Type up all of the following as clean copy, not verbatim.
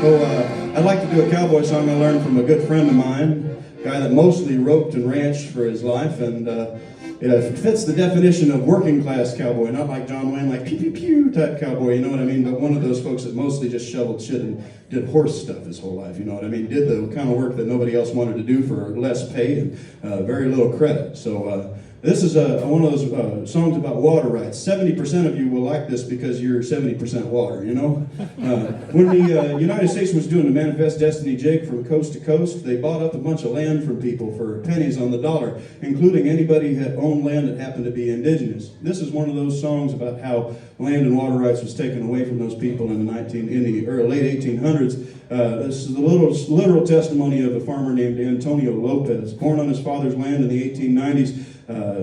I'd like to do a cowboy song I learned from a good friend of mine, a guy that mostly roped and ranched for his life, and it fits the definition of working class cowboy, not like John Wayne, like pew pew pew type cowboy, you know what I mean, but one of those folks that mostly just shoveled shit and did horse stuff his whole life, you know what I mean, did the kind of work that nobody else wanted to do for less pay and very little credit. So this is one of those songs about water rights. 70% of you will like this because you're 70% water, you know? When the United States was doing the Manifest Destiny jig from coast to coast, they bought up a bunch of land from people for pennies on the dollar, including anybody who owned land that happened to be indigenous. This is one of those songs about how land and water rights was taken away from those people in the late 1800s. This is the literal testimony of a farmer named Antonio Lopez, born on his father's land in the 1890s.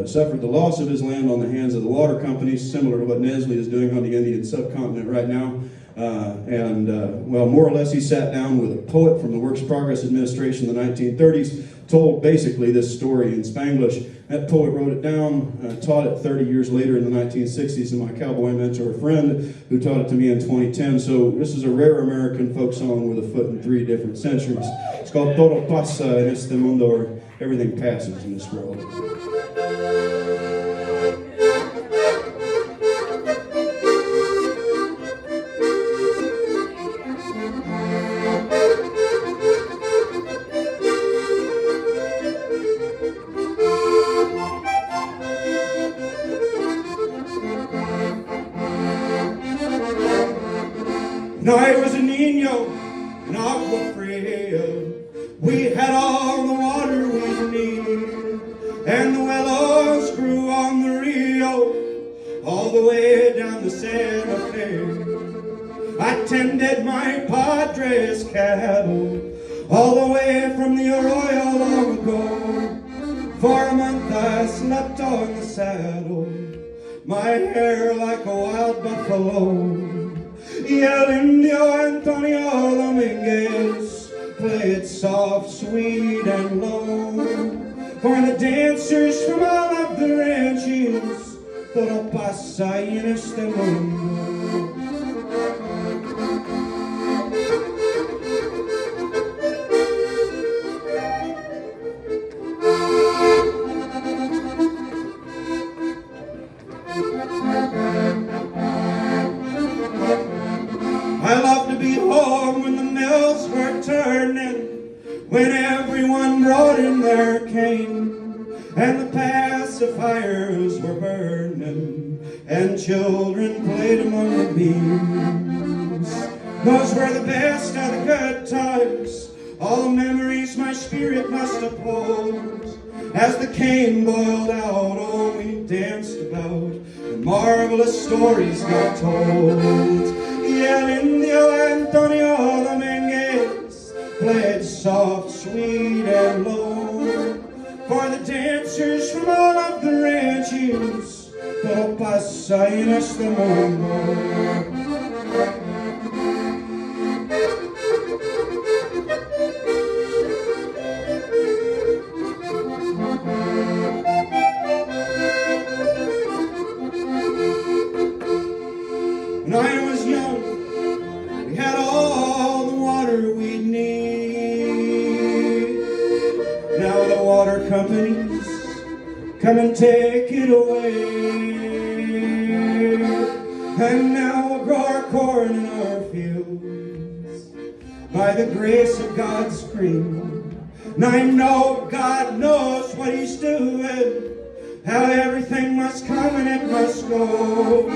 Suffered the loss of his land on the hands of the water companies, similar to what Nestle is doing on the Indian subcontinent right now. Well, more or less he sat down with a poet from the Works Progress Administration in the 1930s, told basically this story in Spanglish. That poet wrote it down, taught it 30 years later in the 1960s, and my cowboy mentor friend who taught it to me in 2010. So this is a rare American folk song with a foot in 3 different centuries. It's called Todo pasa en este mundo, or everything passes in this world. Now I was a niño, an agua fria. We had all the water we needed, and the willows grew on the Rio, all the way down the Santa Fe. I tended my padres' cattle, all the way from the Arroyo long ago. For a month I slept on the saddle, my hair like a wild buffalo. Y el indio Antonio Dominguez played soft, sweet, and low for the dancers from all of the ranches. Todo pasa en este mundo. I love to be home when the mills were turning, when everyone brought in their cane, and the pacifiers were burning, and children played among the beams. Those were the best of the good times, all the memories my spirit must uphold. As the cane boiled out, oh, we danced about, and marvelous stories got told. Y el indio Antonio Dominguez played soft, sweet, and low for the dancers from all of the ranches. Todo pasa en este mundo. When I was young, we had all the water we'd need. Now the water companies come and take it away. And now we'll grow our corn in our fields by the grace of God's green. And I know God knows what He's doing, how everything must come and it must go.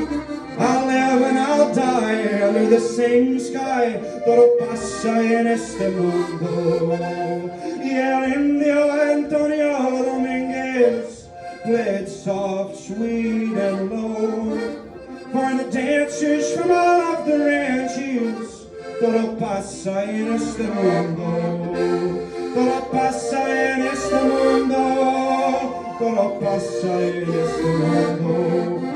I'll live and I'll die under the same sky. Todo pasa en este mundo. Y el indio Antonio Dominguez played soft, sweet, and low for the dancers from all of the ranches. Todo pasa en este mundo. Todo pasa en este mundo. Todo pasa en este mundo.